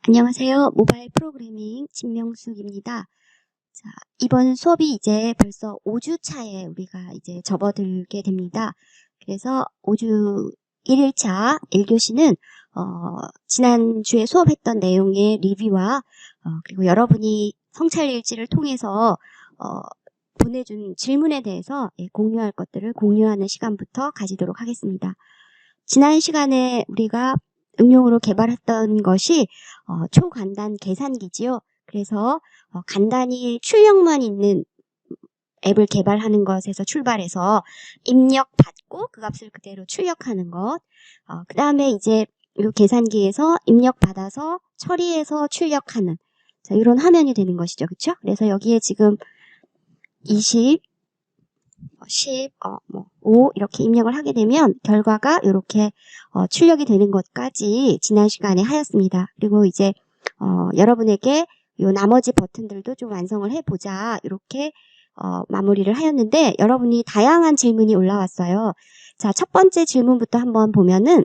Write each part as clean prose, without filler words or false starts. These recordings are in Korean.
안녕하세요. 모바일 프로그래밍 진명숙입니다. 자, 이번 수업이 이제 벌써 5주 차에 우리가 이제 접어들게 됩니다. 그래서 5주 1일차 1교시는 지난주에 수업했던 내용의 리뷰와 그리고 여러분이 성찰일지를 통해서 보내준 질문에 대해서 공유할 것들을 공유하는 시간부터 가지도록 하겠습니다. 지난 시간에 우리가 응용으로 개발했던 것이 초간단 계산기지요. 그래서 간단히 출력만 있는 앱을 개발하는 것에서 출발해서 입력받고 그 값을 그대로 출력하는 것. 그 다음에 이제 이 계산기에서 입력받아서 처리해서 출력하는 이런 화면이 되는 것이죠. 그렇죠? 그래서 여기에 지금 20, 10, 5 이렇게 입력을 하게 되면 결과가 이렇게 출력이 되는 것까지 지난 시간에 하였습니다. 그리고 이제 여러분에게 요 나머지 버튼들도 좀 완성을 해보자 이렇게 마무리를 하였는데 여러분이 다양한 질문이 올라왔어요. 자, 첫 번째 질문부터 한번 보면은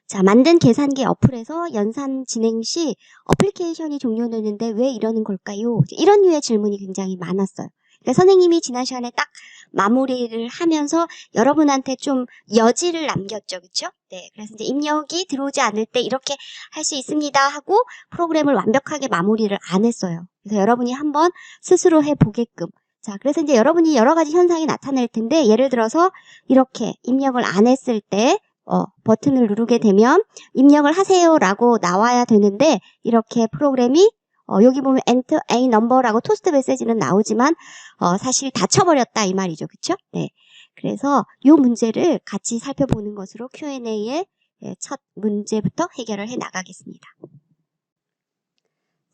자, 만든 계산기 어플에서 연산 진행 시 어플리케이션이 종료되는데 왜 이러는 걸까요? 이런 류의 질문이 굉장히 많았어요. 그러니까 선생님이 지난 시간에 딱 마무리를 하면서 여러분한테 좀 여지를 남겼죠. 그렇죠? 네. 그래서 이제 입력이 들어오지 않을 때 이렇게 할 수 있습니다 하고 프로그램을 완벽하게 마무리를 안 했어요. 그래서 여러분이 한번 스스로 해보게끔. 자, 그래서 이제 여러분이 여러 가지 현상이 나타날 텐데 예를 들어서 이렇게 입력을 안 했을 때 버튼을 누르게 되면 입력을 하세요라고 나와야 되는데 이렇게 프로그램이 여기 보면 Enter A number라고 토스트 메시지는 나오지만 사실 닫혀버렸다 이 말이죠. 그쵸? 네. 그래서 이 문제를 같이 살펴보는 것으로 Q&A의 첫 문제부터 해결을 해 나가겠습니다.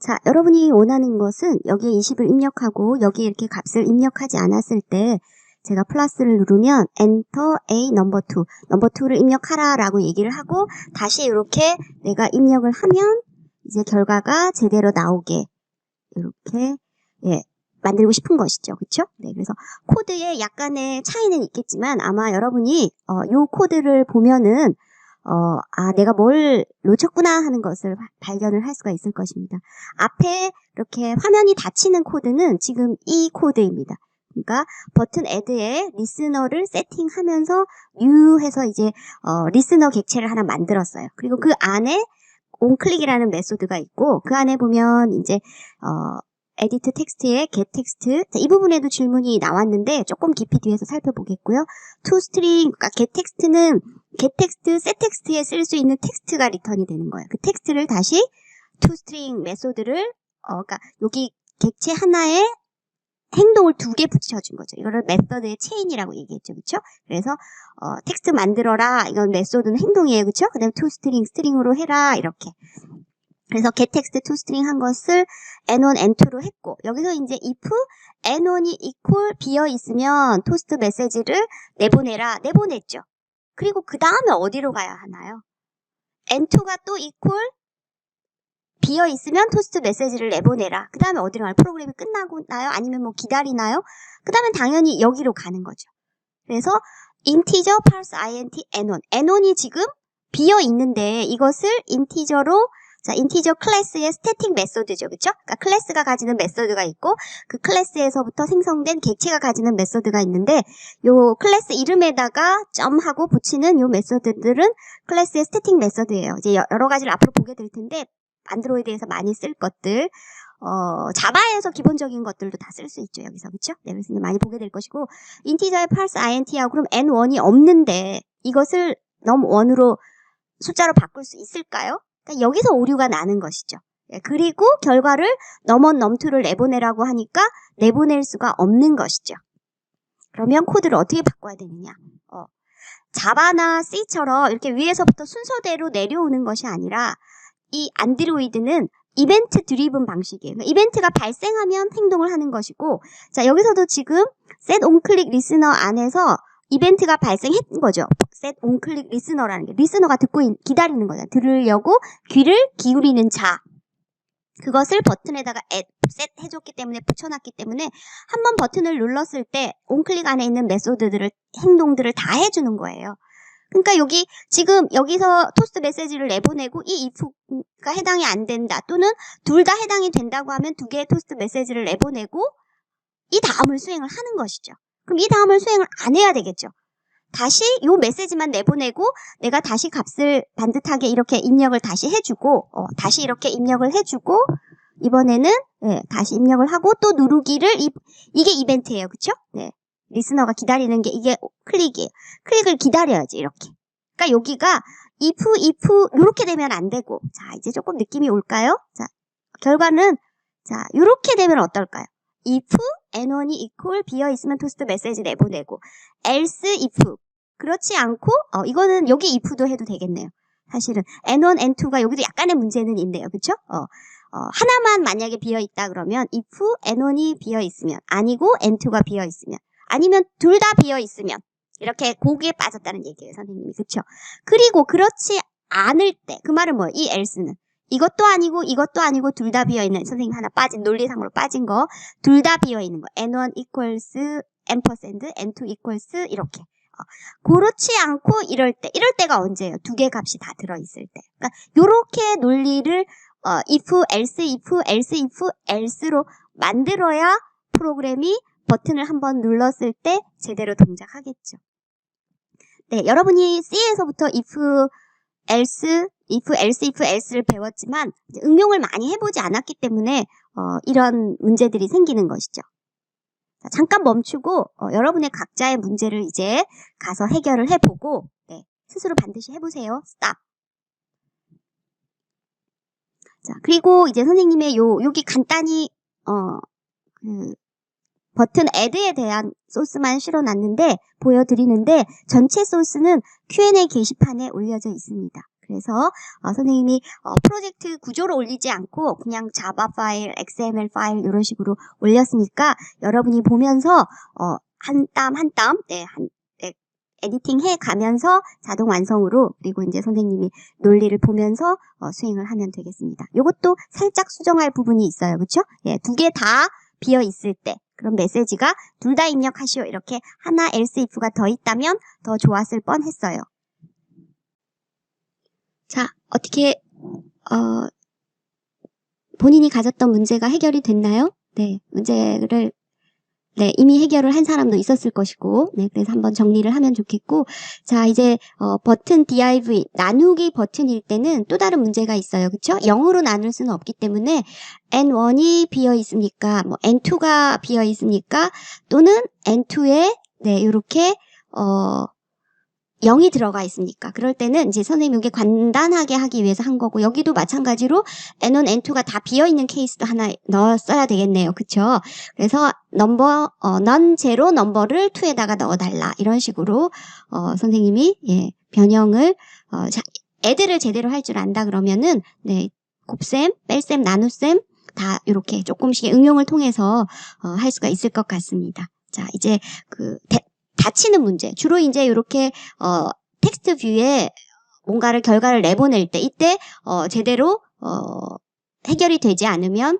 자, 여러분이 원하는 것은 여기에 20을 입력하고 여기에 이렇게 값을 입력하지 않았을 때 제가 플러스를 누르면 Enter A number 2, number 2를 입력하라 라고 얘기를 하고 다시 이렇게 내가 입력을 하면 이제 결과가 제대로 나오게 이렇게 만들고 싶은 것이죠. 그렇죠? 네, 그래서 코드에 약간의 차이는 있겠지만 아마 여러분이 요 코드를 보면은 내가 뭘 놓쳤구나 하는 것을 발견을 할 수가 있을 것입니다. 앞에 이렇게 화면이 닫히는 코드는 지금 이 코드입니다. 그러니까 버튼 add에 리스너를 세팅하면서 new 해서 이제 리스너 객체를 하나 만들었어요. 그리고 그 안에 onClick이라는 메소드가 있고 그 안에 보면 이제 edit 텍스트에 get 텍스트 이 부분에도 질문이 나왔는데 조금 깊이 뒤에서 살펴보겠고요. toString 그러니까 get 텍스트는 get 텍스트, set 텍스트에 쓸 수 있는 텍스트가 리턴이 되는 거예요. 그 텍스트를 다시 toString 메소드를 그러니까 여기 객체 하나에 행동을 2개 붙여준 거죠. 이거를 메서드의 체인이라고 얘기했죠. 그쵸? 그래서 텍스트 만들어라. 이건 메소드는 행동이에요. 그쵸? 그 다음에 toString, 스트링으로 해라. 이렇게. 그래서 getText toString 한 것을 n1, n2로 했고 여기서 이제 if n1이 equal 비어 있으면 토스트 메시지를 내보내라. 내보냈죠. 그리고 그 다음에 어디로 가야 하나요? n2가 또 equal 비어 있으면 토스트 메시지를 내보내라. 그 다음에 어디로 가요? 프로그램이 끝나고 나요? 아니면 뭐 기다리나요? 그 다음에 당연히 여기로 가는 거죠. 그래서 integer parse int n1. n1이 지금 비어 있는데 이것을 인티저로 자, 인티저 클래스의 스태틱 메소드죠. 그쵸? 그러니까 클래스가 가지는 메소드가 있고 그 클래스에서부터 생성된 객체가 가지는 메소드가 있는데 요 클래스 이름에다가 점하고 붙이는 요 메소드들은 클래스의 스태틱 메소드예요. 이제 여러 가지를 앞으로 보게 될 텐데 안드로이드에서 많이 쓸 것들 자바에서 기본적인 것들도 다 쓸 수 있죠. 여기서. 그쵸? 네, 그래서 많이 보게 될 것이고 인티저의 parse int하고 그럼 n1이 없는데 이것을 num1으로 숫자로 바꿀 수 있을까요? 그러니까 여기서 오류가 나는 것이죠. 그리고 결과를 num1, num2를 내보내라고 하니까 내보낼 수가 없는 것이죠. 그러면 코드를 어떻게 바꿔야 되느냐? 자바나 C처럼 이렇게 위에서부터 순서대로 내려오는 것이 아니라 이 안드로이드는 이벤트 드리븐 방식이에요. 그러니까 이벤트가 발생하면 행동을 하는 것이고 자 여기서도 지금 set onClick listener 안에서 이벤트가 발생했던 거죠. set onClick listener라는 게 리스너가 듣고 기다리는 거예요. 들으려고 귀를 기울이는 자. 그것을 버튼에다가 set 해줬기 때문에 붙여놨기 때문에 한번 버튼을 눌렀을 때 onClick 안에 있는 메소드들을 행동들을 다 해주는 거예요. 그러니까 여기 지금 여기서 토스트 메시지를 내보내고 이 if가 해당이 안 된다 또는 둘 다 해당이 된다고 하면 두 개의 토스트 메시지를 내보내고 이 다음을 수행을 하는 것이죠. 그럼 이 다음을 수행을 안 해야 되겠죠. 다시 요 메시지만 내보내고 내가 다시 값을 반듯하게 이렇게 입력을 다시 해주고 다시 이렇게 입력을 해주고 이번에는 다시 입력을 하고 또 누르기를 이게 이벤트예요. 그쵸? 네. 리스너가 기다리는 게 이게 클릭이에요. 클릭을 기다려야지 이렇게. 그러니까 여기가 if 요렇게 되면 안 되고 자 이제 조금 느낌이 올까요? 자 결과는 자 요렇게 되면 어떨까요? if n1이 equal 비어있으면 토스트 메시지 내보내고 else if 그렇지 않고 이거는 여기 if도 해도 되겠네요. 사실은 n1, n2가 여기도 약간의 문제는 있네요. 그쵸? 하나만 만약에 비어있다 그러면 if n1이 비어있으면 아니고 n2가 비어있으면 아니면 둘 다 비어있으면 이렇게 고기에 빠졌다는 얘기예요. 선생님이. 그쵸? 그리고 그렇지 않을 때 그 말은 뭐예요? 이 else는 이것도 아니고 둘 다 비어있는 선생님 하나 빠진 논리상으로 빠진 거 둘 다 비어있는 거 n1 equals ampersand n2 equals 이렇게 그렇지 않고 이럴 때가 언제예요? 두 개 값이 다 들어있을 때. 그러니까 요렇게 논리를 if, else로 만들어야 프로그램이 버튼을 한번 눌렀을 때 제대로 동작하겠죠. 네, 여러분이 C에서부터 else를 배웠지만 응용을 많이 해보지 않았기 때문에 이런 문제들이 생기는 것이죠. 자, 잠깐 멈추고 여러분의 각자의 문제를 이제 가서 해결을 해보고 네, 스스로 반드시 해보세요. 스탑. 자, 그리고 이제 선생님의 여기 간단히 버튼 add에 대한 소스만 실어놨는데 보여드리는데 전체 소스는 Q&A 게시판에 올려져 있습니다. 그래서 선생님이 프로젝트 구조로 올리지 않고 그냥 자바 파일, XML 파일 이런 식으로 올렸으니까 여러분이 보면서 한 땀 에디팅 해 가면서 자동 완성으로 그리고 이제 선생님이 논리를 보면서 수행을 하면 되겠습니다. 이것도 살짝 수정할 부분이 있어요. 그렇죠? 예, 두 개 다 비어 있을 때 그런 메시지가 둘 다 입력하시오 이렇게 하나 else if가 더 있다면 더 좋았을 뻔했어요. 자, 어떻게 본인이 가졌던 문제가 해결이 됐나요? 네, 문제를 이미 해결을 한 사람도 있었을 것이고, 네, 그래서 한번 정리를 하면 좋겠고, 자, 이제 버튼 div 나누기 버튼일 때는 또 다른 문제가 있어요, 그렇죠? 0으로 나눌 수는 없기 때문에 n1이 비어 있습니까? 뭐 n2가 비어 있습니까? 또는 n2에 네, 이렇게 0이 들어가 있습니까? 그럴 때는 이제 선생님이 이게 간단하게 하기 위해서 한 거고 여기도 마찬가지로 n1, n2가 다 비어있는 케이스도 하나 넣었어야 되겠네요. 그쵸? 그래서 non zero 넘버를 2에다가 넣어달라. 이런 식으로 선생님이 예, 변형을 애들을 제대로 할 줄 안다 그러면은 네, 곱셈, 뺄셈, 나눗셈 다 이렇게 조금씩의 응용을 통해서 할 수가 있을 것 같습니다. 자, 이제 닫히는 문제. 주로 이제 이렇게 텍스트 뷰에 뭔가를 결과를 내보낼 때 이때 제대로 해결이 되지 않으면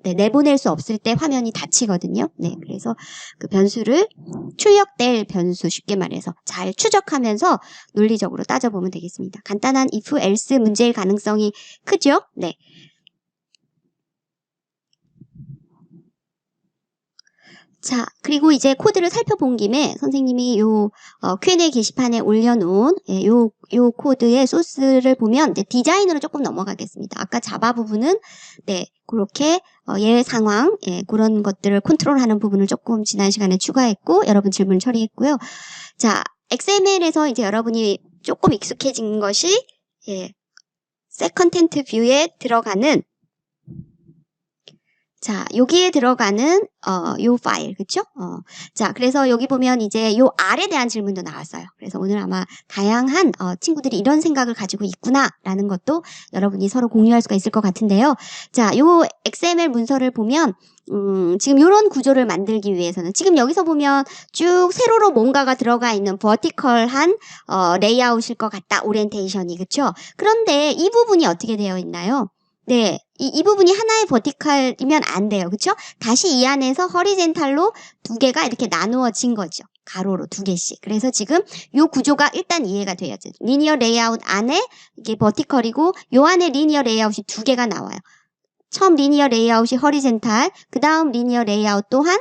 네, 내보낼 수 없을 때 화면이 닫히거든요. 네, 그래서 그 변수를 출력될 변수 쉽게 말해서 잘 추적하면서 논리적으로 따져보면 되겠습니다. 간단한 if, else 문제일 가능성이 크죠? 네. 자, 그리고 이제 코드를 살펴본 김에 선생님이 요 Q&A 게시판에 올려놓은 요 코드의 소스를 보면 이제 디자인으로 조금 넘어가겠습니다. 아까 자바 부분은 네, 그렇게 예외 상황 그런 것들을 컨트롤하는 부분을 조금 지난 시간에 추가했고 여러분 질문 처리했고요. 자, XML에서 이제 여러분이 조금 익숙해진 것이 셋 컨텐트 뷰에 들어가는 자, 여기에 들어가는 요 파일, 그쵸? 자, 그래서 여기 보면 이제 요 R에 대한 질문도 나왔어요. 그래서 오늘 아마 다양한 친구들이 이런 생각을 가지고 있구나라는 것도 여러분이 서로 공유할 수가 있을 것 같은데요. 자, 요 XML 문서를 보면 지금 요런 구조를 만들기 위해서는 지금 여기서 보면 쭉 세로로 뭔가가 들어가 있는 버티컬한 레이아웃일 것 같다. 오리엔테이션이, 그쵸? 그런데 이 부분이 어떻게 되어 있나요? 네, 이 부분이 하나의 버티컬이면 안 돼요. 그쵸? 다시 이 안에서 허리젠탈로 두 개가 이렇게 나누어진 거죠. 가로로 2개씩. 그래서 지금 요 구조가 일단 이해가 돼야죠. 리니어 레이아웃 안에 이게 버티컬이고 요 안에 리니어 레이아웃이 2개가 나와요. 처음 리니어 레이아웃이 허리젠탈, 그 다음 리니어 레이아웃 또한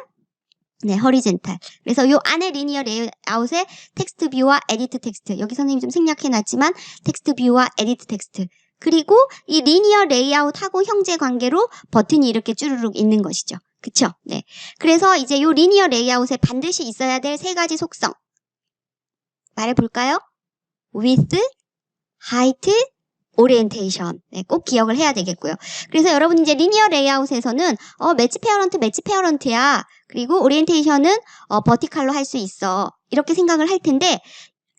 네, 허리젠탈. 그래서 요 안에 리니어 레이아웃에 텍스트 뷰와 에디트 텍스트. 여기 선생님 좀 생략해놨지만 텍스트 뷰와 에디트 텍스트. 그리고 이 리니어 레이아웃하고 형제 관계로 버튼이 이렇게 쭈루룩 있는 것이죠. 그쵸? 네. 그래서 이제 요 리니어 레이아웃에 반드시 있어야 될 3가지 속성. 말해볼까요? width, height, 오리엔테이션. 네, 꼭 기억을 해야 되겠고요. 그래서 여러분 이제 리니어 레이아웃에서는 매치 페어런트야. 그리고 오리엔테이션은 버티컬로 할 수 있어. 이렇게 생각을 할 텐데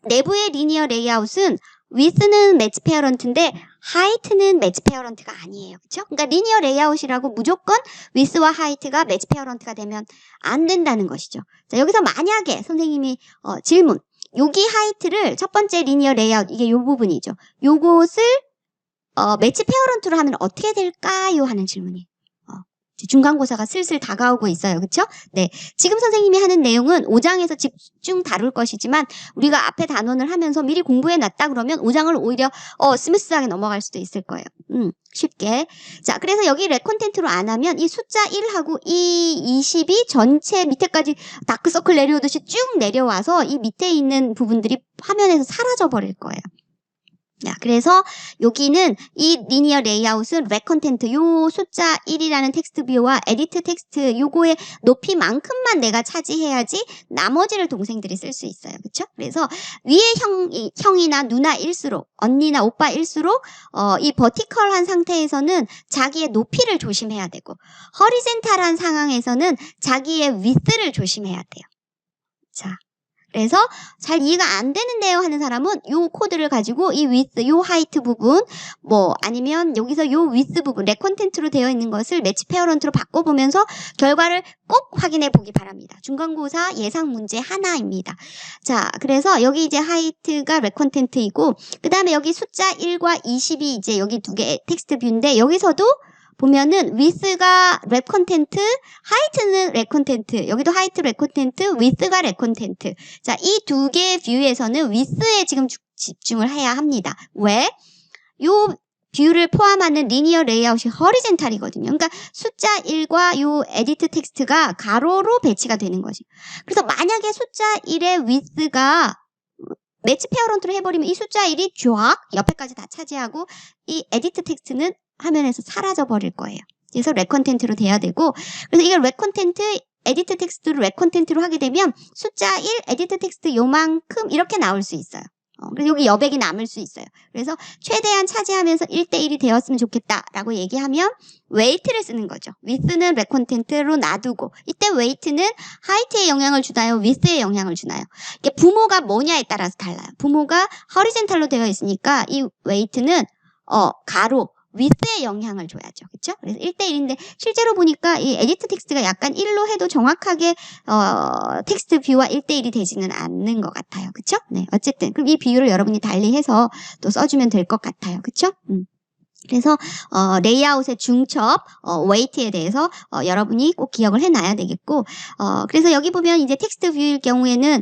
내부의 리니어 레이아웃은 width는 매치 페어런트인데 height는 매치 페어런트가 아니에요. 그렇죠? 그러니까 리니어 레이아웃이라고 무조건 width와 height가 매치 페어런트가 되면 안 된다는 것이죠. 자, 여기서 만약에 선생님이 질문. 여기 하이트를 첫 번째 리니어 레이아웃 이게 요 부분이죠. 요것을 매치 페어런트로 하면 어떻게 될까요? 하는 질문이에요. 중간고사가 슬슬 다가오고 있어요. 그쵸? 네. 지금 선생님이 하는 내용은 5장에서 집중 다룰 것이지만 우리가 앞에 단원을 하면서 미리 공부해 놨다 그러면 5장을 오히려 스무스하게 넘어갈 수도 있을 거예요. 쉽게. 자, 그래서 여기 렉 콘텐트로 안 하면 이 숫자 1하고 이 20이 전체 밑에까지 다크서클 내려오듯이 쭉 내려와서 이 밑에 있는 부분들이 화면에서 사라져 버릴 거예요. 자, 그래서 여기는 이 리니어 레이아웃은 렉 컨텐트 요 숫자 1이라는 텍스트 뷰와 에디트 텍스트 요거의 높이만큼만 내가 차지해야지 나머지를 동생들이 쓸 수 있어요. 그렇죠? 그래서 위에 형이나 누나일수록 언니나 오빠일수록 이 버티컬한 상태에서는 자기의 높이를 조심해야 되고 허리젠탈한 상황에서는 자기의 위스를 조심해야 돼요. 자, 그래서 잘 이해가 안 되는데요 하는 사람은 요 코드를 가지고 이 width, 요 height 부분 아니면 여기서 요 width 부분, 렉 콘텐트로 되어 있는 것을 매치 페어런트로 바꿔보면서 결과를 꼭 확인해 보기 바랍니다. 중간고사 예상 문제 하나입니다. 자, 그래서 여기 이제 height가 렉 콘텐트이고 그 다음에 여기 숫자 1과 20이 이제 여기 2개 텍스트 뷰인데 여기서도 보면은 width가 렉 콘텐트, height는 렉 콘텐트, 여기도 height 렉 콘텐트, width가 렉 콘텐트. 자, 이 2개의 뷰에서는 width에 지금 집중을 해야 합니다. 왜? 요 뷰를 포함하는 리니어 레이아웃이 허리젠탈이거든요. 그러니까 숫자 1과 요 에디트 텍스트가 가로로 배치가 되는 거죠. 그래서 만약에 숫자 1의 width가 매치 페어런트로 해버리면 이 숫자 1이 쫙 옆에까지 다 차지하고 이 에디트 텍스트는 화면에서 사라져 버릴 거예요. 그래서 렉 컨텐트로 돼야 되고 그래서 이걸 렉 컨텐트 에디트 텍스트로 렉 컨텐트로 하게 되면 숫자 1 에디트 텍스트 요만큼 이렇게 나올 수 있어요. 그래서 여기 여백이 남을 수 있어요. 그래서 최대한 차지하면서 1대1이 되었으면 좋겠다라고 얘기하면 웨이트를 쓰는 거죠. width는 렉 컨텐트로 놔두고 이때 웨이트는 하이트에 영향을 주나요? width에 영향을 주나요? 이게 부모가 뭐냐에 따라서 달라요. 부모가 허리젠탈로 되어 있으니까 이 웨이트는 가로 width에 영향을 줘야죠. 그렇죠? 그래서 1대1인데 실제로 보니까 이 에디트 텍스트가 약간 1로 해도 정확하게 텍스트 뷰와 1대1이 되지는 않는 것 같아요. 그렇죠? 네, 어쨌든 그럼 이 비율을 여러분이 달리해서 또 써주면 될 것 같아요. 그렇죠? 그래서 레이아웃의 중첩, 웨이트에 대해서 여러분이 꼭 기억을 해놔야 되겠고 그래서 여기 보면 이제 텍스트 뷰일 경우에는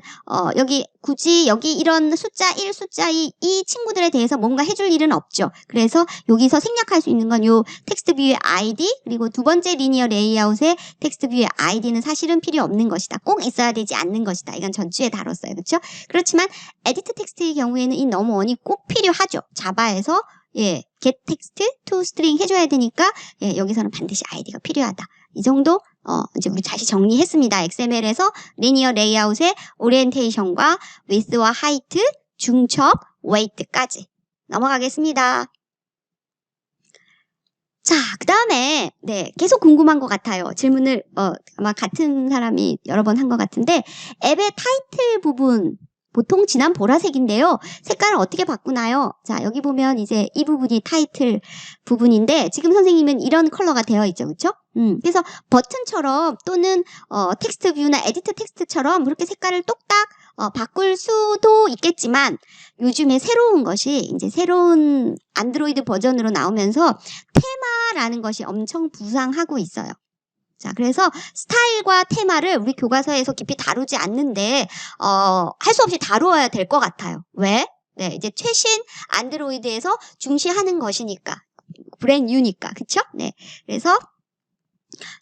여기 굳이 여기 이런 숫자 1, 숫자 2, 이 친구들에 대해서 뭔가 해줄 일은 없죠. 그래서 여기서 생략할 수 있는 건 요 텍스트 뷰의 ID 그리고 두 번째 리니어 레이아웃의 텍스트 뷰의 ID는 사실은 필요 없는 것이다. 꼭 있어야 되지 않는 것이다. 이건 전주에 다뤘어요. 그렇죠? 그렇지만 에디트 텍스트의 경우에는 이 넘1이 꼭 필요하죠. 자바에서 get text to string 해줘야 되니까 여기서는 반드시 id가 필요하다. 이 정도 이제 우리 다시 정리했습니다. XML에서 리니어 레이아웃의 오리엔테이션과 width와 height, 중첩, weight까지 넘어가겠습니다. 자, 그 다음에 계속 궁금한 것 같아요. 질문을 아마 같은 사람이 여러 번 한 것 같은데 앱의 타이틀 부분 보통 진한 보라색인데요. 색깔을 어떻게 바꾸나요? 자, 여기 보면 이제 이 부분이 타이틀 부분인데 지금 선생님은 이런 컬러가 되어 있죠. 그렇죠? 그래서 버튼처럼 또는 텍스트 뷰나 에디트 텍스트처럼 그렇게 색깔을 똑딱 바꿀 수도 있겠지만 요즘에 새로운 것이 이제 새로운 안드로이드 버전으로 나오면서 테마라는 것이 엄청 부상하고 있어요. 자, 그래서 스타일과 테마를 우리 교과서에서 깊이 다루지 않는데, 할 수 없이 다루어야 될 것 같아요. 왜? 네, 이제 최신 안드로이드에서 중시하는 것이니까. 브랜드 뉴니까. 그쵸? 네. 그래서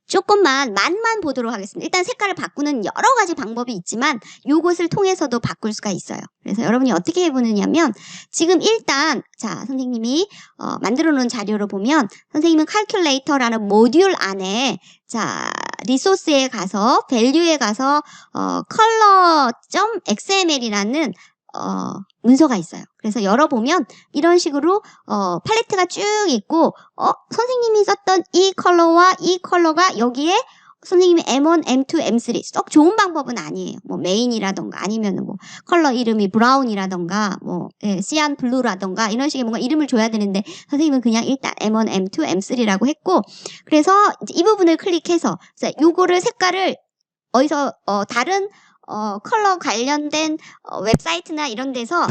조금만 맛만 보도록 하겠습니다. 일단 색깔을 바꾸는 여러 가지 방법이 있지만 요것을 통해서도 바꿀 수가 있어요. 그래서 여러분이 어떻게 해보느냐면 지금 일단 자 선생님이 만들어 놓은 자료로 보면 선생님은 칼큘레이터라는 모듈 안에 자 리소스에 가서 밸류에 가서 color.xml이라는 문서가 있어요. 그래서 열어보면 이런 식으로 팔레트가 쭉 있고 선생님이 썼던 이 컬러와 이 컬러가 여기에 선생님이 M1, M2, M3 썩 좋은 방법은 아니에요. 뭐 메인이라던가 아니면 뭐 컬러 이름이 브라운이라던가 뭐 시안 블루라던가 이런 식의 뭔가 이름을 줘야 되는데 선생님은 그냥 일단 M1, M2, M3라고 했고 그래서 이제 이 부분을 클릭해서 요거를 색깔을 어디서 다른 컬러 관련된 웹사이트나 이런 데서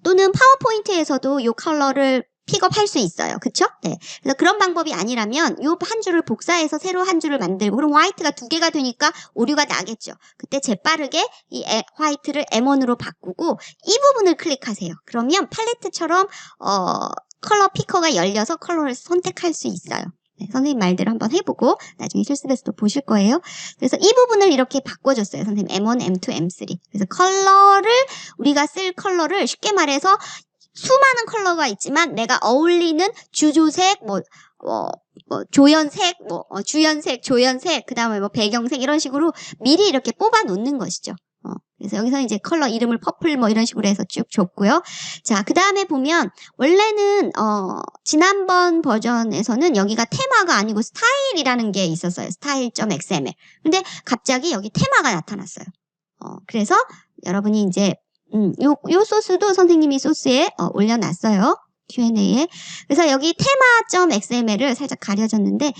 또는 파워포인트에서도 이 컬러를 픽업할 수 있어요. 그쵸? 네. 그래서 그런 방법이 아니라면 이 한 줄을 복사해서 새로 한 줄을 만들고 그럼 화이트가 2개가 되니까 오류가 나겠죠. 그때 재빠르게 이 화이트를 M1으로 바꾸고 이 부분을 클릭하세요. 그러면 팔레트처럼 컬러 피커가 열려서 컬러를 선택할 수 있어요. 네, 선생님 말대로 한번 해보고 나중에 실습에서 또 보실 거예요. 그래서 이 부분을 이렇게 바꿔줬어요. 선생님 M1, M2, M3. 그래서 컬러를 우리가 쓸 컬러를 쉽게 말해서 수많은 컬러가 있지만 내가 어울리는 주조색, 조연색, 주연색, 조연색, 그 다음에 뭐 배경색 이런 식으로 미리 이렇게 뽑아 놓는 것이죠. 그래서 여기서 이제 컬러 이름을 퍼플 뭐 이런 식으로 해서 쭉 줬고요. 자, 그 다음에 보면 원래는 지난번 버전에서는 여기가 테마가 아니고 스타일이라는 게 있었어요. style.xml. 근데 갑자기 여기 테마가 나타났어요. 그래서 여러분이 이제 요 소스도 선생님이 소스에 올려놨어요. Q&A에. 그래서 여기 테마.xml을 살짝 가려졌는데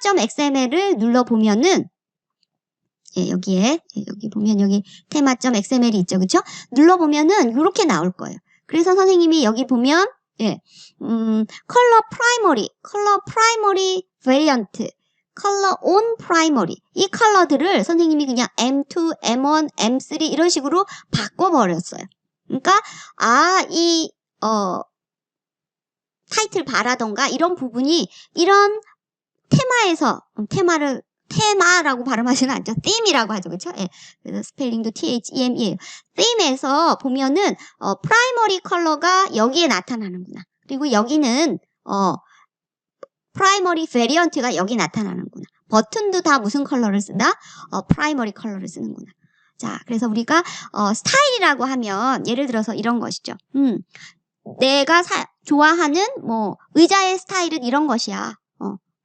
테마.xml을 눌러보면은 여기 보면 여기 테마.xml이 있죠. 그쵸? 눌러보면은 이렇게 나올 거예요. 그래서 선생님이 여기 보면 컬러 프라이머리 베리언트, 컬러 온 프라이머리 이 컬러들을 선생님이 그냥 M2, M1, M3 이런 식으로 바꿔버렸어요. 그러니까 이 타이틀 바라던가 이런 부분이 이런 테마에서 테마라고 발음하시는 않죠? theme이라고 하죠. 그쵸? 예. 그래서 스펠링도 THEM이에요. theme에서 보면은, 프라이머리 컬러가 여기에 나타나는구나. 그리고 여기는, 프라이머리 베리언트가 여기 나타나는구나. 버튼도 다 무슨 컬러를 쓴다? 프라이머리 컬러를 쓰는구나. 자, 그래서 우리가, 스타일이라고 하면, 예를 들어서 이런 것이죠. 내가 좋아하는, 의자의 스타일은 이런 것이야.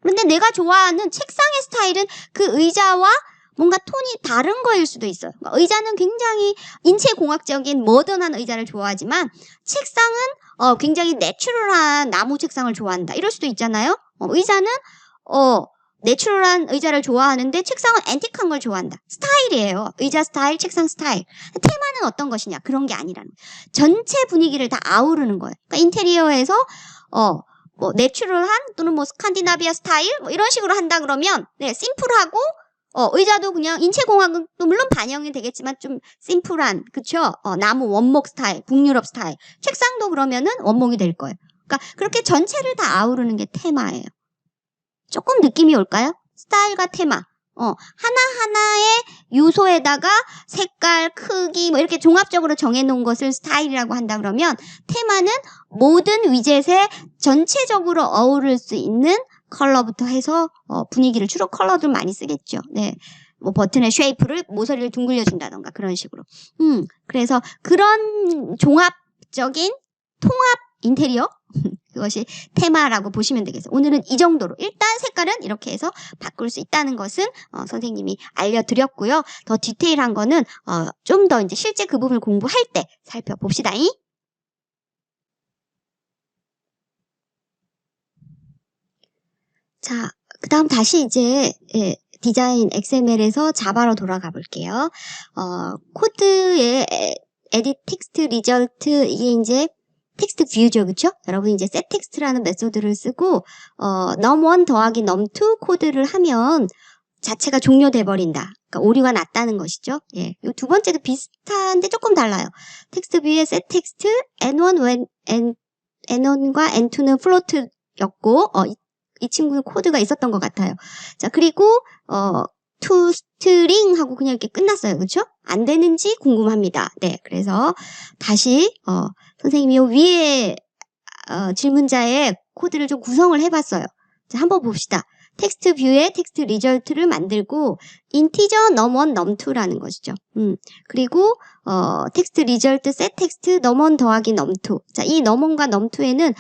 그런데 내가 좋아하는 책상의 스타일은 그 의자와 뭔가 톤이 다른 거일 수도 있어요. 그러니까 의자는 굉장히 인체공학적인 모던한 의자를 좋아하지만 책상은 굉장히 내추럴한 나무 책상을 좋아한다. 이럴 수도 있잖아요. 의자는 내추럴한 의자를 좋아하는데 책상은 앤틱한 걸 좋아한다. 스타일이에요. 의자 스타일, 책상 스타일. 테마는 어떤 것이냐. 그런 게 아니라는 거예요. 전체 분위기를 다 아우르는 거예요. 그러니까 인테리어에서 내추럴한 또는 스칸디나비아 스타일 이런 식으로 한다 그러면 심플하고 의자도 그냥 인체공학도 물론 반영이 되겠지만 좀 심플한 그쵸? 나무 원목 스타일, 북유럽 스타일. 책상도 그러면은 원목이 될 거예요. 그러니까 그렇게 전체를 다 아우르는 게 테마예요. 조금 느낌이 올까요? 스타일과 테마. 하나하나의 요소에다가 색깔, 크기, 이렇게 종합적으로 정해놓은 것을 스타일이라고 한다 그러면 테마는 모든 위젯에 전체적으로 어우를 수 있는 컬러부터 해서 분위기를 주로 컬러들 많이 쓰겠죠. 네. 버튼의 쉐이프를 모서리를 둥글려 준다던가 그런 식으로. 그래서 그런 종합적인 통합 인테리어 그것이 테마라고 보시면 되겠어요. 오늘은 이 정도로 일단 색깔은 이렇게 해서 바꿀 수 있다는 것은 선생님이 알려드렸고요. 더 디테일한 거는 좀 더 이제 실제 그 부분을 공부할 때 살펴봅시다. 자, 그 다음 다시 이제 디자인 XML에서 자바로 돌아가 볼게요. 코드의 에디트 텍스트 리절트 이게 이제 텍스트 뷰죠, 그쵸? 여러분 이제 setText라는 메소드를 쓰고 num1 더하기 num2 코드를 하면 자체가 종료돼 버린다. 그러니까 오류가 났다는 것이죠. 예. 이 두 번째도 비슷한데 조금 달라요. 텍스트 뷰의 setText n1 n1과 n2는 플로트였고 이 친구는 코드가 있었던 것 같아요. 자, 그리고 toString 하고 그냥 이렇게 끝났어요. 그렇죠? 안 되는지 궁금합니다. 네. 그래서 다시 선생님이 요 위에 질문자의 코드를 좀 구성을 해봤어요. 자, 한번 봅시다. 텍스트 뷰에 텍스트 리절트를 만들고 인티저 num1 num2라는 것이죠. 그리고 텍스트 리절트 setText num1 더하기 num2. 자, 이 num1과 num2에는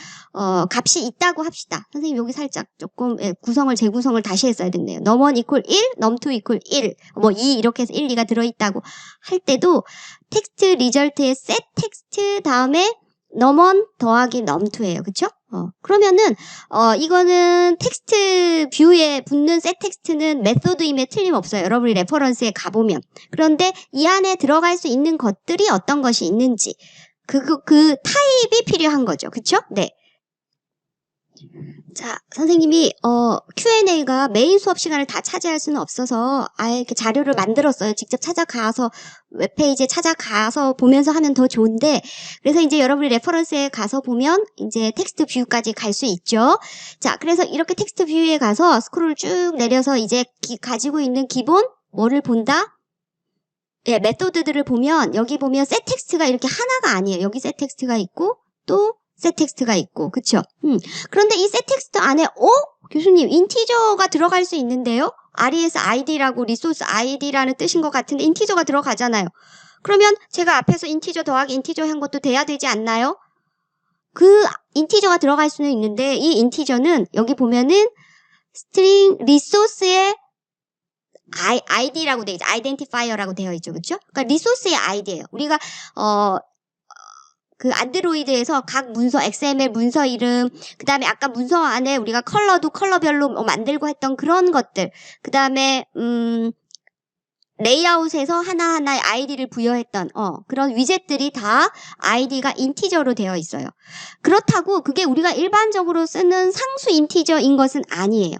값이 있다고 합시다. 선생님 여기 살짝 조금 재구성을 다시 했어야 됐네요. num1 equal 1, num2 equal 1, 2 이렇게 해서 1, 2가 들어있다고 할 때도 텍스트 리절트의 setText 다음에 num1 더하기 num2예요. 그쵸? 그러면은 이거는 텍스트 뷰에 붙는 setText는 메소드임에 틀림없어요. 여러분이 레퍼런스에 가보면. 그런데 이 안에 들어갈 수 있는 것들이 어떤 것이 있는지 그 타입이 필요한 거죠. 그쵸? 네. 자, 선생님이 Q&A가 메인 수업 시간을 다 차지할 수는 없어서 아예 이렇게 자료를 만들었어요. 직접 찾아가서 웹페이지에 찾아가서 보면서 하면 더 좋은데, 그래서 이제 여러분이 레퍼런스에 가서 보면 이제 텍스트 뷰까지 갈 수 있죠. 자, 그래서 이렇게 텍스트 뷰에 가서 스크롤 쭉 내려서 이제 가지고 있는 기본 뭐를 본다? 예, 메소드들을 보면 여기 보면 setText가 이렇게 하나가 아니에요. 여기 setText가 있고 또 setText가 있고, 그쵸? 그런데 이 setText 안에, 교수님, 인티저가 들어갈 수 있는데요? res id라고 리소스 id라는 뜻인 것 같은데, 인티저가 들어가잖아요. 그러면 제가 앞에서 인티저 더하기 인티저 한 것도 돼야 되지 않나요? 그 인티저가 들어갈 수는 있는데, 이 인티저는 여기 보면은 string 리소스의 id라고 되어 있죠. identifier라고 되어 있죠. 그쵸? 그러니까 리소스의 id예요. 우리가, 그 안드로이드에서 각 문서, XML 문서 이름, 그 다음에 아까 문서 안에 우리가 컬러도 컬러별로 만들고 했던 그런 것들, 그 다음에 레이아웃에서 하나하나의 아이디를 부여했던 그런 위젯들이 다 아이디가 인티저로 되어 있어요. 그렇다고 그게 우리가 일반적으로 쓰는 상수 인티저인 것은 아니에요.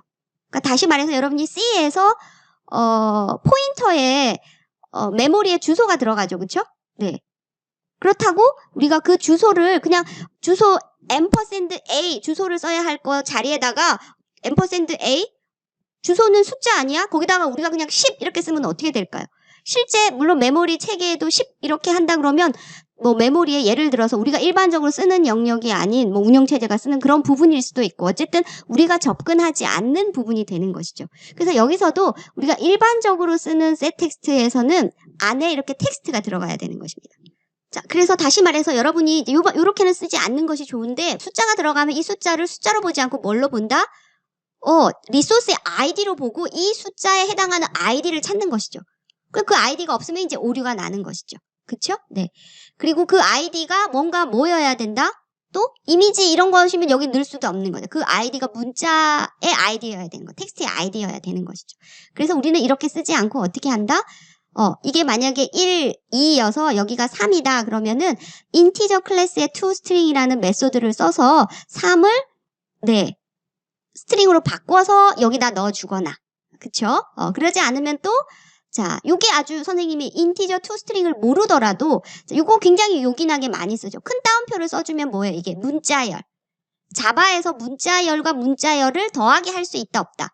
그러니까 다시 말해서 여러분이 C에서 포인터에 메모리에 주소가 들어가죠. 그쵸? 네. 그렇다고 우리가 그 주소를 그냥 주소 $A 주소를 써야 할 거 자리에다가 $A 주소는 숫자 아니야? 거기다가 우리가 그냥 10 이렇게 쓰면 어떻게 될까요? 실제 물론 메모리 체계에도 10 이렇게 한다 그러면 뭐 메모리에 예를 들어서 우리가 일반적으로 쓰는 영역이 아닌 뭐 운영체제가 쓰는 그런 부분일 수도 있고 어쨌든 우리가 접근하지 않는 부분이 되는 것이죠. 그래서 여기서도 우리가 일반적으로 쓰는 setText에서는 안에 이렇게 텍스트가 들어가야 되는 것입니다. 자, 그래서 다시 말해서 여러분이 요렇게는 쓰지 않는 것이 좋은데 숫자가 들어가면 이 숫자를 숫자로 보지 않고 뭘로 본다? 리소스의 아이디로 보고 이 숫자에 해당하는 아이디를 찾는 것이죠. 그 아이디가 없으면 이제 오류가 나는 것이죠. 그쵸? 네. 그리고 그 아이디가 뭔가 뭐여야 된다? 또 이미지 이런 것이면 여기 넣을 수도 없는 거죠. 그 아이디가 문자의 아이디여야 되는 거, 텍스트의 아이디여야 되는 것이죠. 그래서 우리는 이렇게 쓰지 않고 어떻게 한다? 이게 만약에 1, 2여서 여기가 3이다 그러면은 인티저 클래스의 toString이라는 메소드를 써서 3을 네 스트링으로 바꿔서 여기다 넣어주거나 그쵸? 그러지 않으면 또 자, 요게 아주 선생님이 인티저 toString을 모르더라도 요거 굉장히 요긴하게 많이 쓰죠. 큰 따옴표를 써주면 뭐예요? 이게 문자열. 자바에서 문자열과 문자열을 더하기 할 수 있다 없다.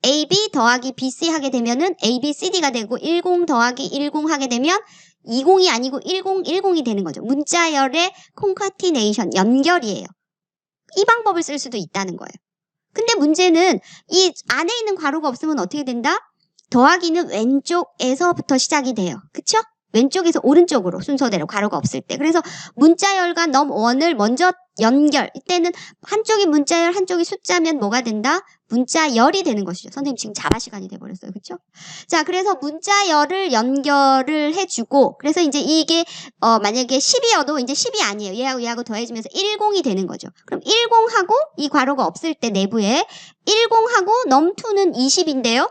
AB 더하기 BC 하게 되면은 ABCD가 되고 10 더하기 10 하게 되면 20이 아니고 1010이 되는 거죠. 문자열의 concatenation, 연결이에요. 이 방법을 쓸 수도 있다는 거예요. 근데 문제는 이 안에 있는 괄호가 없으면 어떻게 된다? 더하기는 왼쪽에서부터 시작이 돼요. 그쵸? 왼쪽에서 오른쪽으로 순서대로 괄호가 없을 때. 그래서 문자열과 num1을 먼저 연결. 이때는 한쪽이 문자열, 한쪽이 숫자면 뭐가 된다? 문자열이 되는 것이죠. 선생님 지금 자바 시간이 돼버렸어요. 그쵸? 자, 그래서 문자열을 연결을 해주고, 그래서 이제 이게, 만약에 10이어도 이제 10이 아니에요. 얘하고 더해지면서 10이 되는 거죠. 그럼 10하고 이 괄호가 없을 때 내부에 10하고 num2는 20인데요.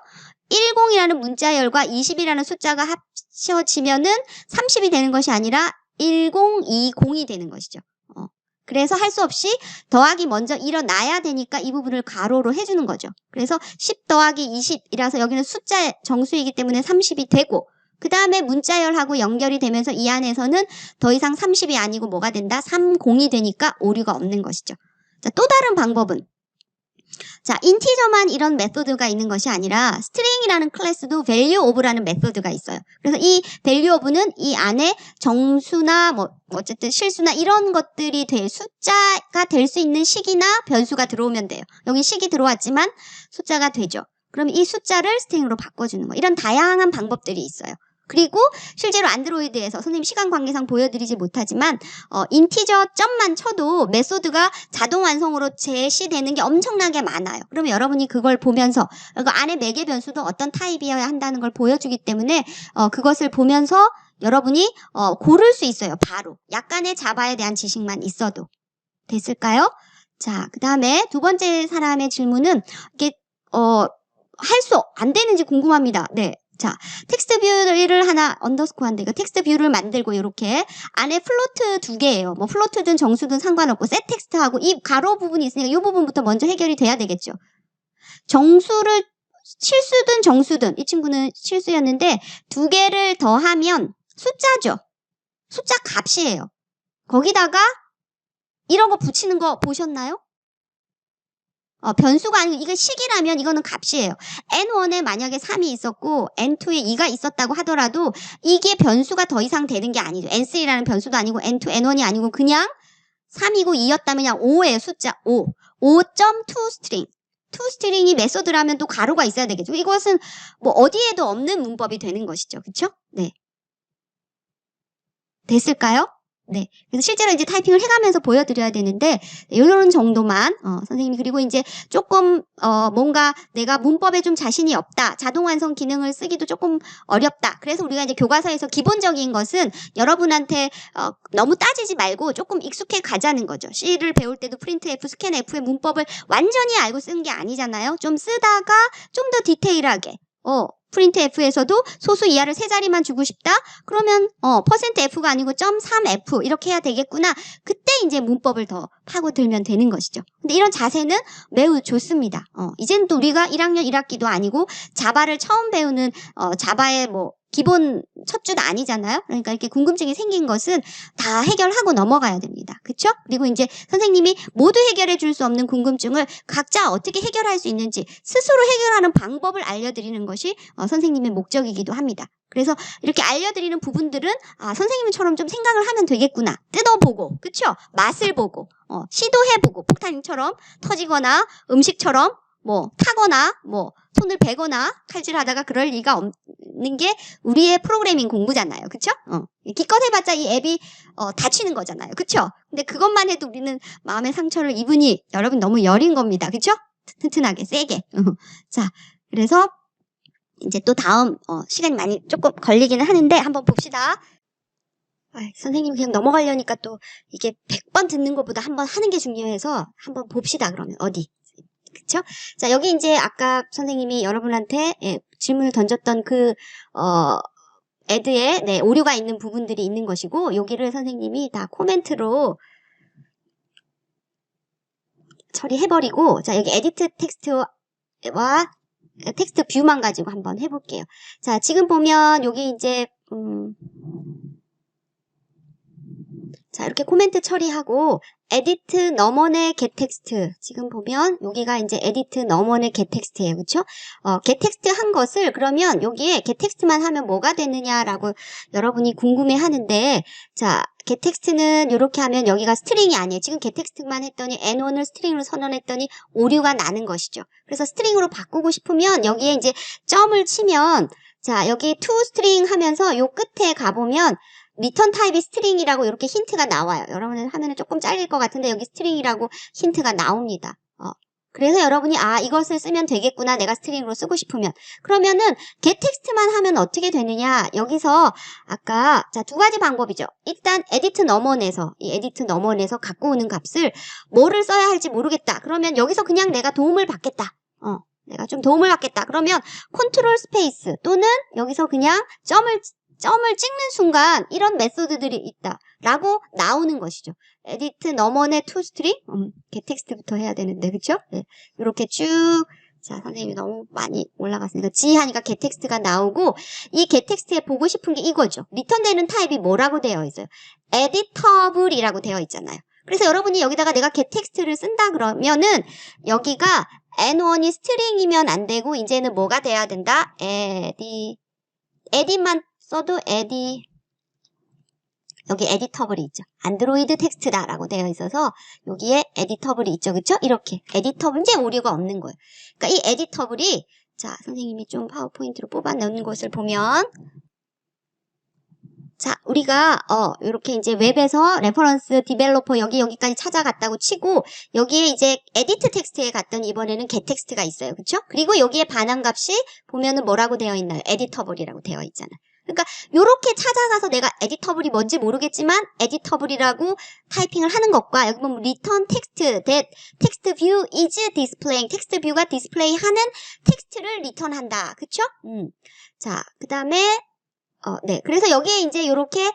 10이라는 문자열과 20이라는 숫자가 합쳐지면은 30이 되는 것이 아니라 1020이 되는 것이죠. 그래서 할 수 없이 더하기 먼저 일어나야 되니까 이 부분을 가로로 해주는 거죠. 그래서 10 더하기 20이라서 여기는 숫자 정수이기 때문에 30이 되고, 그 다음에 문자열하고 연결이 되면서 이 안에서는 더 이상 30이 아니고 뭐가 된다? 30이 되니까 오류가 없는 것이죠. 자, 또 다른 방법은, 자, 인티저만 이런 메소드가 있는 것이 아니라 스트링이라는 클래스도 value of라는 메소드가 있어요. 그래서 이 value of는 이 안에 정수나 뭐 어쨌든 실수나 이런 것들이 숫자가 될 수 있는 식이나 변수가 들어오면 돼요. 여기 식이 들어왔지만 숫자가 되죠. 그럼 이 숫자를 스트링으로 바꿔주는 거. 이런 다양한 방법들이 있어요. 그리고 실제로 안드로이드에서 선생님 시간 관계상 보여드리지 못하지만 인티저 점만 쳐도 메소드가 자동 완성으로 제시되는 게 엄청나게 많아요. 그러면 여러분이 그걸 보면서 그 안에 매개 변수도 어떤 타입이어야 한다는 걸 보여주기 때문에 그것을 보면서 여러분이 고를 수 있어요. 바로 약간의 자바에 대한 지식만 있어도. 됐을까요? 자, 그 다음에 두 번째 사람의 질문은 이게 할 수 안 되는지 궁금합니다. 네. 자, 텍스트 뷰를 하나 언더스코어인데, 텍스트 뷰를 만들고 이렇게 안에 플로트 2개예요. 뭐 플로트든 정수든 상관없고 셋 텍스트하고 이 가로 부분이 있으니까 이 부분부터 먼저 해결이 돼야 되겠죠. 정수를 실수든 정수든, 이 친구는 실수였는데 2개를 더하면 숫자죠. 숫자 값이에요. 거기다가 이런 거 붙이는 거 보셨나요? 변수가 아니고 이게 식이라면 이거는 값이에요. n1에 만약에 3이 있었고 n2에 2가 있었다고 하더라도 이게 변수가 더 이상 되는 게 아니죠. n3라는 변수도 아니고 n2, n1이 아니고 그냥 3이고 2였다면 그냥 5예요. 숫자 5. 5.2 스트링. 2 스트링이 메소드라면 또 가로가 있어야 되겠죠. 이것은 뭐 어디에도 없는 문법이 되는 것이죠. 그렇죠? 네. 됐을까요? 네. 그래서 실제로 이제 타이핑을 해가면서 보여드려야 되는데, 이런 정도만, 선생님이 그리고 이제 조금, 뭔가 내가 문법에 좀 자신이 없다. 자동 완성 기능을 쓰기도 조금 어렵다. 그래서 우리가 이제 교과서에서 기본적인 것은 여러분한테, 너무 따지지 말고 조금 익숙해 가자는 거죠. C를 배울 때도 프린트F, 스캔F의 문법을 완전히 알고 쓰는 게 아니잖아요. 좀 쓰다가 좀 더 디테일하게, 프린트F에서도 소수 이하를 세 자리만 주고 싶다? 그러면 %F가 아니고 .3F 이렇게 해야 되겠구나. 그때 이제 문법을 더 파고들면 되는 것이죠. 근데 이런 자세는 매우 좋습니다. 이제는 또 우리가 1학년 1학기도 아니고 자바를 처음 배우는 자바의 뭐 기본 첫 주도 아니잖아요. 그러니까 이렇게 궁금증이 생긴 것은 다 해결하고 넘어가야 됩니다. 그렇죠? 그리고 이제 선생님이 모두 해결해 줄 수 없는 궁금증을 각자 어떻게 해결할 수 있는지 스스로 해결하는 방법을 알려드리는 것이 선생님의 목적이기도 합니다. 그래서 이렇게 알려드리는 부분들은 선생님처럼 좀 생각을 하면 되겠구나. 뜯어보고, 그렇죠? 맛을 보고, 시도해보고, 폭탄처럼 터지거나 음식처럼 뭐 타거나 뭐 손을 베거나 칼질하다가 그럴 리가 없는 게 우리의 프로그래밍 공부잖아요. 그쵸? 기껏 해봤자 이 앱이 다치는 거잖아요. 그쵸? 근데 그것만 해도 우리는 마음의 상처를 입으니 여러분 너무 여린 겁니다. 그쵸? 튼튼하게 세게. 자, 그래서 이제 또 다음 시간이 많이 조금 걸리기는 하는데 한번 봅시다. 선생님 그냥 넘어가려니까 또 이게 100번 듣는 것보다 한번 하는 게 중요해서 한번 봅시다. 그러면 어디? 그쵸? 자, 여기 이제 아까 선생님이 여러분한테 질문을 던졌던 애드에 오류가 있는 부분들이 있는 것이고, 여기를 선생님이 다 코멘트로 처리해버리고, 자, 여기 에디트 텍스트와 텍스트 뷰만 가지고 한번 해볼게요. 자, 지금 보면 여기 이제 자, 이렇게 코멘트 처리하고 에디트 넘원의 getText 지금 보면 여기가 이제 에디트 넘원의 getText예요. 그렇죠? getText 한 것을 그러면 여기에 getText만 하면 뭐가 되느냐라고 여러분이 궁금해 하는데, 자, getText는 이렇게 하면 여기가 스트링이 아니에요. 지금 getText만 했더니 n1을 스트링으로 선언했더니 오류가 나는 것이죠. 그래서 스트링으로 바꾸고 싶으면 여기에 이제 점을 치면, 자, 여기 toString 하면서 요 끝에 가보면 리턴 타입이 스트링이라고 이렇게 힌트가 나와요. 여러분은 화면은 조금 잘릴 것 같은데 여기 스트링이라고 힌트가 나옵니다. 그래서 여러분이 이것을 쓰면 되겠구나. 내가 스트링으로 쓰고 싶으면. 그러면은 getText만 하면 어떻게 되느냐. 여기서 아까 자, 두 가지 방법이죠. 일단 에디트 넘원에서 이 에디트 넘원에서 갖고 오는 값을 뭐를 써야 할지 모르겠다. 그러면 여기서 그냥 내가 도움을 받겠다. 내가 좀 도움을 받겠다. 그러면 컨트롤 스페이스 또는 여기서 그냥 점을 찍는 순간 이런 메소드들이 있다. 라고 나오는 것이죠. edit 넘원의 toString getText부터 해야 되는데 그쵸? 네. 이렇게 쭉 자, 선생님이 너무 많이 올라갔으니까 G 하니까 getText가 나오고 이 getText에 보고 싶은 게 이거죠. 리턴되는 타입이 뭐라고 되어 있어요? editable이라고 되어 있잖아요. 그래서 여러분이 여기다가 내가 getText를 쓴다 그러면은 여기가 N1이 스트링이면 안 되고 이제는 뭐가 돼야 된다? edit만 써도 여기 에디터블이 있죠. 안드로이드 텍스트다라고 되어 있어서 여기에 에디터블이 있죠. 그쵸? 이렇게 에디터블 이제 오류가 없는 거예요. 그러니까 이 에디터블이 자 선생님이 좀 파워포인트로 뽑아놓은 것을 보면 자 우리가 이렇게 이제 웹에서 레퍼런스 디벨로퍼 여기까지 찾아갔다고 치고 여기에 이제 에디트 텍스트에 갔더니 이번에는 get 텍스트가 있어요. 그쵸? 그리고 여기에 반환값이 보면은 뭐라고 되어 있나요? 에디터블이라고 되어 있잖아요. 그러니까 요렇게 찾아가서 내가 에디터블이 뭔지 모르겠지만 에디터블이라고 타이핑을 하는 것과 여기 보면 return text that text view is displaying 텍스트 뷰가 디스플레이 하는 텍스트를 리턴한다. 그쵸? 자, 그 다음에 네. 그래서 여기에 이제 요렇게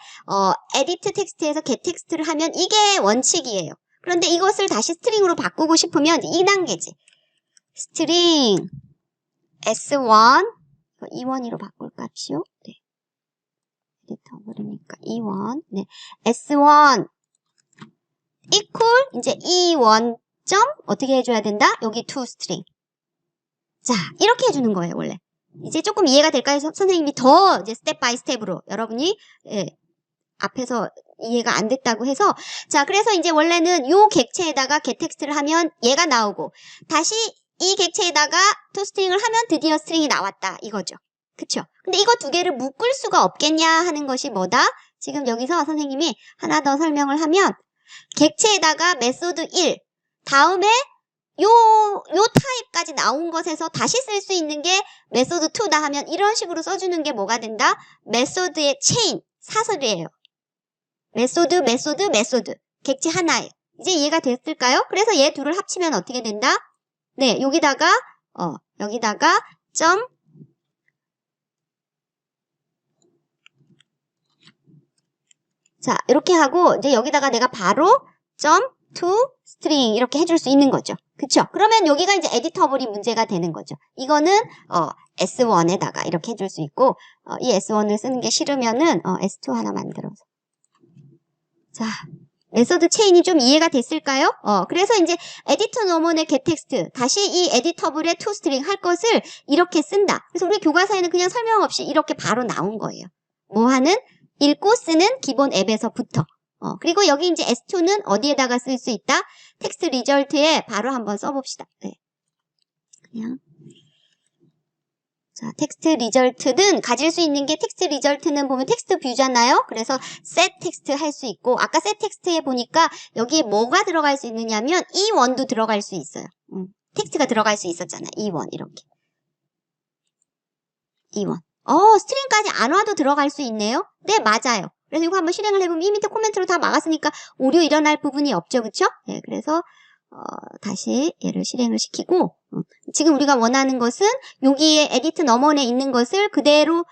edit 텍스트에서 get 텍스트를 하면 이게 원칙이에요. 그런데 이것을 다시 스트링으로 바꾸고 싶으면 2단계지. string s1 E1으로 바꿀 값이요. 네. 에디터블이니까 E1. 네. S1 equal 이제 E1 점 어떻게 해줘야 된다? 여기 toString. 자, 이렇게 해주는 거예요, 원래. 이제 조금 이해가 될까요? 선생님이 더 이제 스텝 바이 스텝으로 여러분이 앞에서 이해가 안 됐다고 해서 자, 그래서 이제 원래는 요 객체에다가 getText를 하면 얘가 나오고 다시 이 객체에다가 toString을 하면 드디어 스트링이 나왔다 이거죠. 그쵸? 근데 이거 두 개를 묶을 수가 없겠냐 하는 것이 뭐다? 지금 여기서 선생님이 하나 더 설명을 하면 객체에다가 메소드 1 다음에 요 타입까지 나온 것에서 다시 쓸 수 있는 게 메소드 2다 하면 이런 식으로 써주는 게 뭐가 된다? 메소드의 체인, 사슬이에요. 메소드. 객체 하나에. 이제 이해가 됐을까요? 그래서 얘 둘을 합치면 어떻게 된다? 네, 여기다가 점 자, 이렇게 하고 이제 여기다가 내가 바로 점 toString 이렇게 해줄 수 있는 거죠. 그쵸? 그러면 여기가 이제 에디터블이 문제가 되는 거죠. 이거는 S1에다가 이렇게 해줄 수 있고 이 S1을 쓰는 게 싫으면은 S2 하나 만들어서 자 메소드 체인이 좀 이해가 됐을까요? 그래서 이제 에디터 노먼의 getText 다시 이 에디터블의 toString 할 것을 이렇게 쓴다. 그래서 우리 교과서에는 그냥 설명 없이 이렇게 바로 나온 거예요. 뭐 하는? 읽고 쓰는 기본 앱에서부터. 그리고 여기 이제 S2는 어디에다가 쓸 수 있다? 텍스트 리절트에 바로 한번 써봅시다. 네. 그냥. 자, 텍스트 리절트는 가질 수 있는 게 텍스트 리절트는 보면 텍스트 뷰잖아요? 그래서 set 텍스트 할 수 있고, 아까 set 텍스트에 보니까 여기에 뭐가 들어갈 수 있느냐면 E1도 들어갈 수 있어요. 텍스트가 들어갈 수 있었잖아요. E1 이렇게. E1. 스트링까지 안 와도 들어갈 수 있네요? 네, 맞아요. 그래서 이거 한번 실행을 해보면 이 밑에 코멘트로 다 막았으니까 오류 일어날 부분이 없죠. 그쵸? 네, 그래서 다시 얘를 실행을 시키고 지금 우리가 원하는 것은 여기에 에디트 넘원에 있는 것을 그대로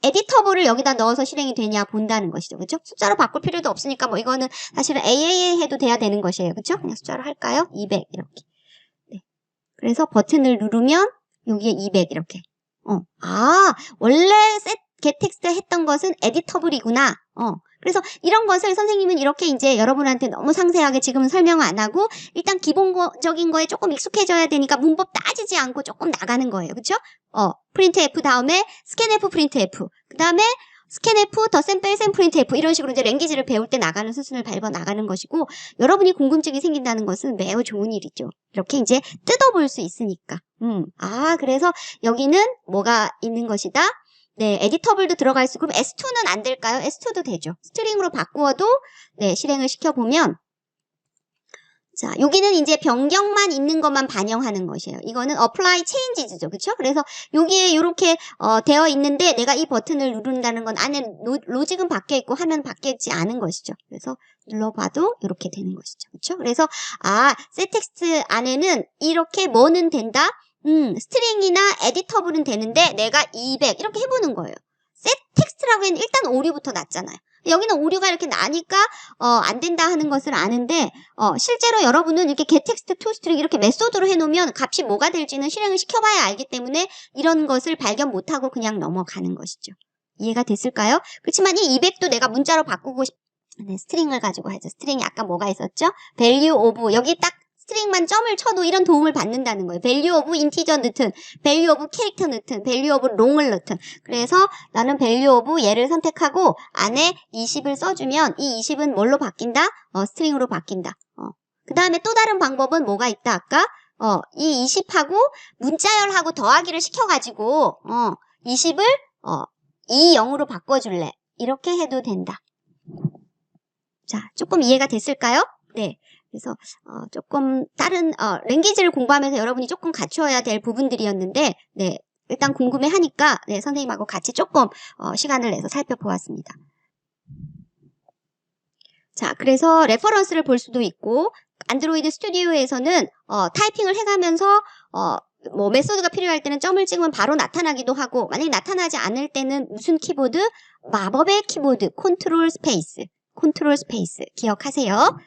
에디터블을 여기다 넣어서 실행이 되냐 본다는 것이죠. 그쵸? 숫자로 바꿀 필요도 없으니까 뭐 이거는 사실은 AAA 해도 돼야 되는 것이에요. 그쵸? 그냥 숫자로 할까요? 200 이렇게. 네. 그래서 버튼을 누르면 여기에 200 이렇게. 원래 getText 했던 것은 에디터블이구나. 그래서 이런 것을 선생님은 이렇게 이제 여러분한테 너무 상세하게 지금은 설명 안 하고 일단 기본적인 거에 조금 익숙해져야 되니까 문법 따지지 않고 조금 나가는 거예요. 그쵸? printf 다음에 scanf printf 그 다음에 scanf 더샘플 printf 이런 식으로 이제 랭귀지를 배울 때 나가는 수순을 밟아 나가는 것이고 여러분이 궁금증이 생긴다는 것은 매우 좋은 일이죠. 이렇게 이제 뜯어볼 수 있으니까. 그래서 여기는 뭐가 있는 것이다? 네, 에디터블도 들어갈 수, 그럼 S2는 안 될까요? S2도 되죠. 스트링으로 바꾸어도, 네, 실행을 시켜보면, 자, 여기는 이제 변경만 있는 것만 반영하는 것이에요. 이거는 apply changes죠. 그쵸? 그래서 여기에 이렇게, 되어 있는데 내가 이 버튼을 누른다는 건 안에 로직은 바뀌어 있고 화면 바뀌어 있지 않은 것이죠. 그래서 눌러봐도 이렇게 되는 것이죠. 그쵸? 그래서, set text 안에는 이렇게 뭐는 된다? 스트링이나 에디터블은 되는데 내가 200 이렇게 해보는 거예요. set 텍스트라고 했는데 일단 오류부터 났잖아요. 여기는 오류가 이렇게 나니까 안 된다 하는 것을 아는데 실제로 여러분은 이렇게 getText toString 이렇게 메소드로 해놓으면 값이 뭐가 될지는 실행을 시켜봐야 알기 때문에 이런 것을 발견 못하고 그냥 넘어가는 것이죠. 이해가 됐을까요? 그렇지만 이 200도 내가 문자로 바꾸고 네, 스트링을 가지고 하죠. 스트링이 아까 뭐가 있었죠? value of 여기 딱 스트링만 점을 쳐도 이런 도움을 받는다는 거예요. value of integer 넣든, value of character 넣든, value of long을 넣든. 그래서 나는 value of 얘를 선택하고 안에 20을 써주면 이 20은 뭘로 바뀐다? 스트링으로 바뀐다. 그 다음에 또 다른 방법은 뭐가 있다 아까? 이 20하고 문자열하고 더하기를 시켜가지고 20을 20으로 바꿔줄래. 이렇게 해도 된다. 자, 조금 이해가 됐을까요? 네. 그래서 조금 다른 랭귀지를 공부하면서 여러분이 조금 갖추어야 될 부분들이었는데 네. 일단 궁금해하니까 네, 선생님하고 같이 조금 시간을 내서 살펴보았습니다. 자, 그래서 레퍼런스를 볼 수도 있고 안드로이드 스튜디오에서는 타이핑을 해가면서 뭐 메소드가 필요할 때는 점을 찍으면 바로 나타나기도 하고 만약에 나타나지 않을 때는 무슨 키보드? 마법의 키보드 컨트롤 스페이스 기억하세요.